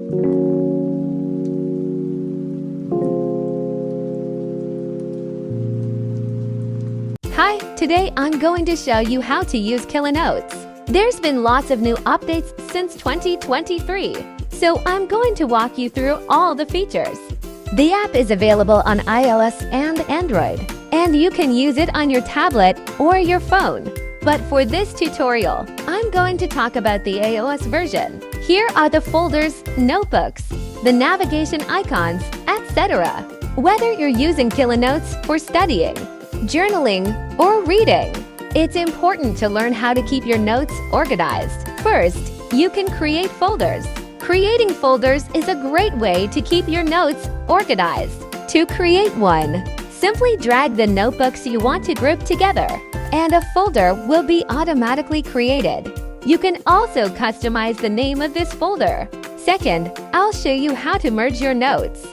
Hi, today I'm going to show you how to use Kilonotes. There's been lots of new updates since 2023, so I'm going to walk you through all the features. The app is available on iOS and Android, and you can use it on your tablet or your phone. But for this tutorial, I'm going to talk about the iOS version. Here are the folders, notebooks, the navigation icons, etc. Whether you're using Kilonotes for studying, journaling, or reading, it's important to learn how to keep your notes organized. First, you can create folders. Creating folders is a great way to keep your notes organized. To create one, simply drag the notebooks you want to group together, and a folder will be automatically created. You can also customize the name of this folder. Second, I'll show you how to merge your notes.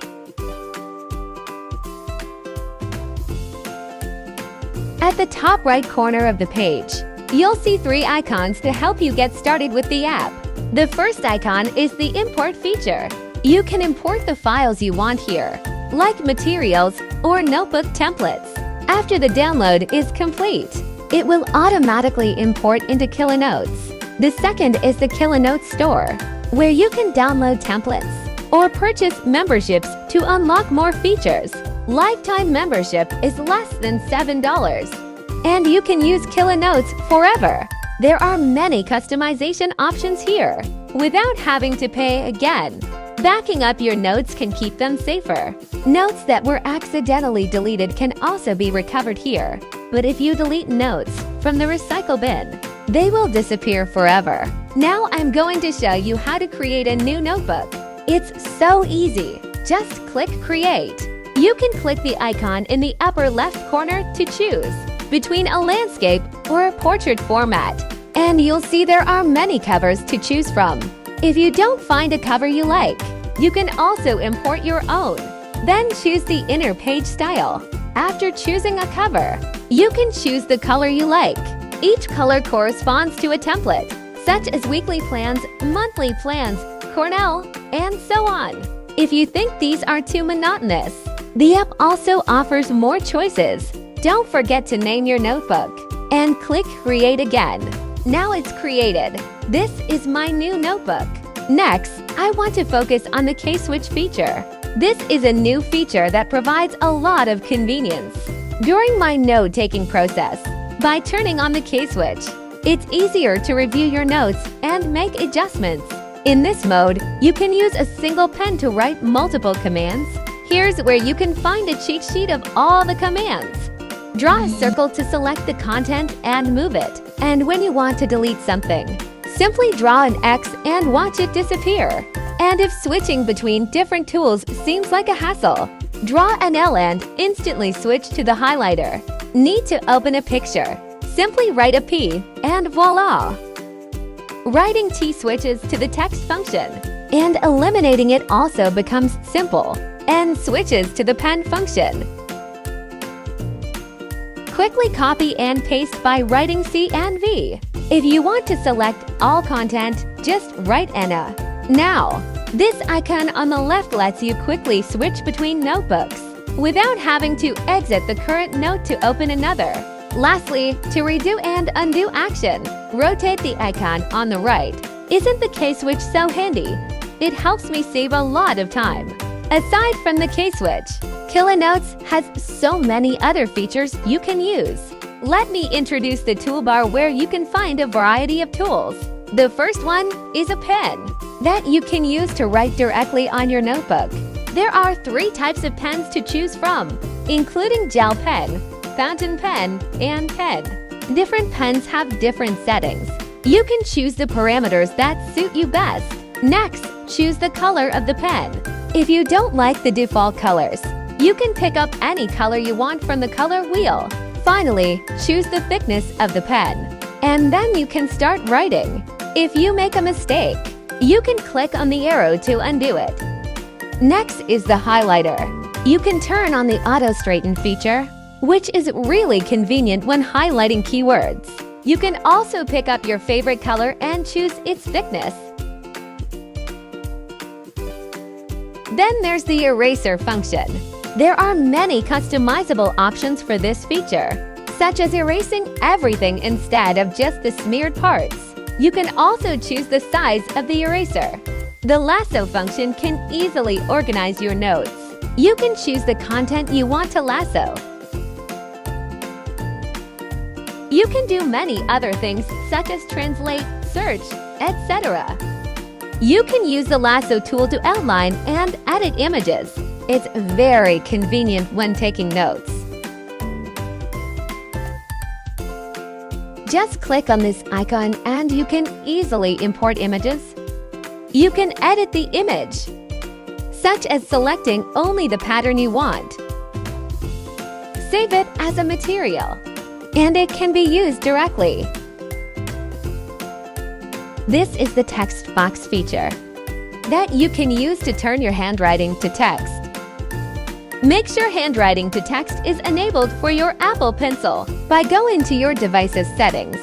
At the top right corner of the page, you'll see 3 icons to help you get started with the app. The first icon is the import feature. You can import the files you want here, like materials or notebook templates. After the download is complete, it will automatically import into Kilonotes. The second is the Kilonotes store, where you can download templates or purchase memberships to unlock more features. Lifetime membership is less than $7, and you can use Kilonotes forever. There are many customization options here, without having to pay again. Backing up your notes can keep them safer. Notes that were accidentally deleted can also be recovered here. But if you delete notes from the recycle bin, they will disappear forever. Now I'm going to show you how to create a new notebook. It's so easy. Just click Create. You can click the icon in the upper left corner to choose between a landscape or a portrait format, and you'll see there are many covers to choose from. If you don't find a cover you like, you can also import your own. Then choose the inner page style. After choosing a cover, you can choose the color you like. Each color corresponds to a template, such as weekly plans, monthly plans, Cornell, and so on. If you think these are too monotonous, the app also offers more choices. Don't forget to name your notebook and click Create again. Now it's created. This is my new notebook. Next, I want to focus on the K-Switch feature. This is a new feature that provides a lot of convenience. During my note-taking process, by turning on the K-Switch, it's easier to review your notes and make adjustments. In this mode, you can use a single pen to write multiple commands. Here's where you can find a cheat sheet of all the commands. Draw a circle to select the content and move it. And when you want to delete something, simply draw an X and watch it disappear. And if switching between different tools seems like a hassle, draw an L and instantly switch to the highlighter. Need to open a picture? Simply write a P and voila! Writing T switches to the text function, and eliminating it also becomes simple and switches to the pen function. Quickly copy and paste by writing C and V. If you want to select all content, just write ENA. Now, this icon on the left lets you quickly switch between notebooks without having to exit the current note to open another. Lastly, to redo and undo action, rotate the icon on the right. Isn't the K-Switch so handy? It helps me save a lot of time. Aside from the K-Switch, Kilonotes has so many other features you can use. Let me introduce the toolbar where you can find a variety of tools. The first one is a pen that you can use to write directly on your notebook. There are 3 types of pens to choose from, including gel pen, fountain pen, and pen. Different pens have different settings. You can choose the parameters that suit you best. Next, choose the color of the pen. If you don't like the default colors, you can pick up any color you want from the color wheel. Finally, choose the thickness of the pen, and then you can start writing. If you make a mistake, you can click on the arrow to undo it. Next is the highlighter. You can turn on the auto straighten feature, which is really convenient when highlighting keywords. You can also pick up your favorite color and choose its thickness. Then there's the eraser function. There are many customizable options for this feature, such as erasing everything instead of just the smeared parts. You can also choose the size of the eraser. The lasso function can easily organize your notes. You can choose the content you want to lasso. You can do many other things such as translate, search, etc. You can use the lasso tool to outline and edit images. It's very convenient when taking notes. Just click on this icon and you can easily import images. You can edit the image, such as selecting only the pattern you want. Save it as a material, and it can be used directly. This is the text box feature that you can use to turn your handwriting to text. Make sure handwriting to text is enabled for your Apple Pencil by going to your device's settings.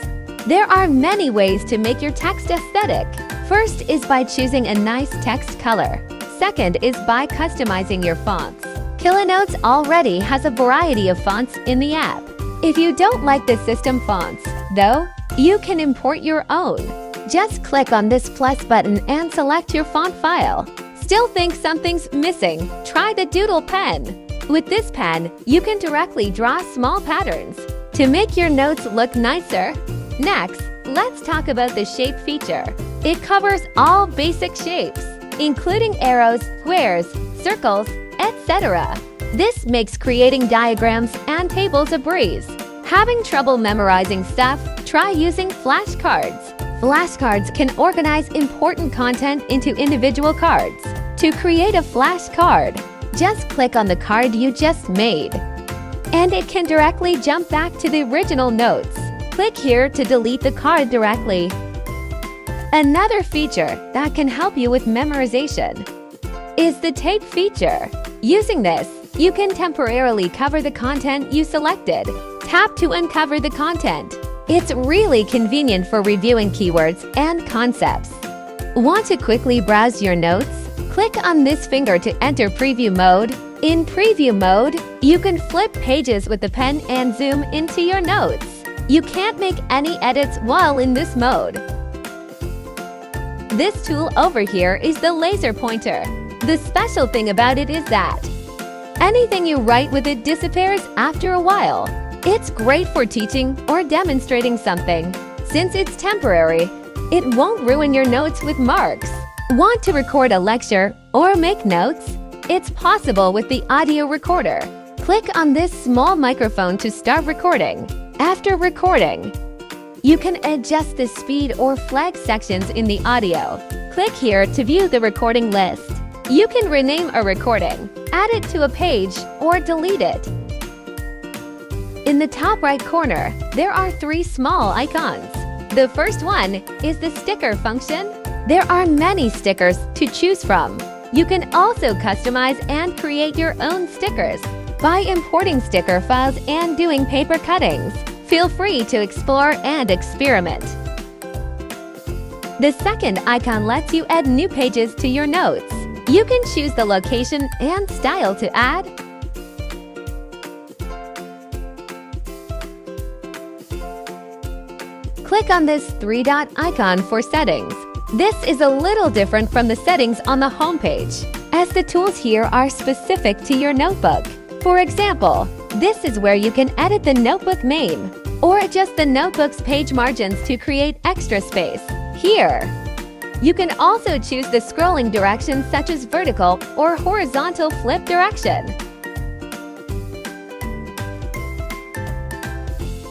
There are many ways to make your text aesthetic. First is by choosing a nice text color. Second is by customizing your fonts. Kilonotes already has a variety of fonts in the app. If you don't like the system fonts, though, you can import your own. Just click on this plus button and select your font file. Still think something's missing? Try the Doodle pen. With this pen, you can directly draw small patterns to make your notes look nicer. Next, let's talk about the shape feature. It covers all basic shapes, including arrows, squares, circles, etc. This makes creating diagrams and tables a breeze. Having trouble memorizing stuff? Try using flashcards. Flashcards can organize important content into individual cards. To create a flashcard, just click on the card you just made, and it can directly jump back to the original notes. Click here to delete the card directly. Another feature that can help you with memorization is the tape feature. Using this, you can temporarily cover the content you selected. Tap to uncover the content. It's really convenient for reviewing keywords and concepts. Want to quickly browse your notes? Click on this finger to enter preview mode. In preview mode, you can flip pages with the pen and zoom into your notes. You can't make any edits while in this mode. This tool over here is the laser pointer. The special thing about it is that anything you write with it disappears after a while. It's great for teaching or demonstrating something. Since it's temporary, it won't ruin your notes with marks. Want to record a lecture or make notes? It's possible with the audio recorder. Click on this small microphone to start recording. After recording, you can adjust the speed or flag sections in the audio. Click here to view the recording list. You can rename a recording, add it to a page, or delete it. In the top right corner, there are 3 small icons. The first one is the sticker function. There are many stickers to choose from. You can also customize and create your own stickers by importing sticker files and doing paper cuttings. Feel free to explore and experiment. The second icon lets you add new pages to your notes. You can choose the location and style to add. Click on this 3-dot icon for settings. This is a little different from the settings on the home page, as the tools here are specific to your notebook. For example, this is where you can edit the notebook name or adjust the notebook's page margins to create extra space. Here, you can also choose the scrolling direction such as vertical or horizontal flip direction.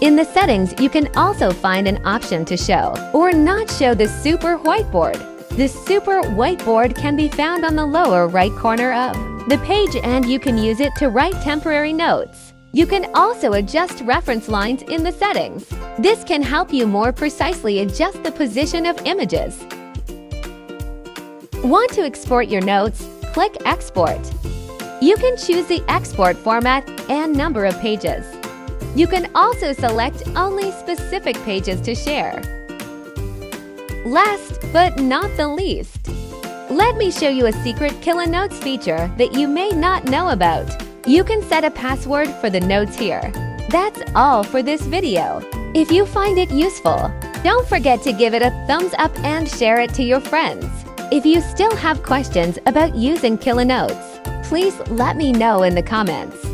In the settings, you can also find an option to show or not show the super whiteboard. The super whiteboard can be found on the lower right corner of the page, and you can use it to write temporary notes. You can also adjust reference lines in the settings. This can help you more precisely adjust the position of images. Want to export your notes? Click Export. You can choose the export format and number of pages. You can also select only specific pages to share. Last but not the least, let me show you a secret Kilonotes feature that you may not know about. You can set a password for the notes here. That's all for this video. If you find it useful, don't forget to give it a thumbs up and share it to your friends. If you still have questions about using Kilonotes, please let me know in the comments.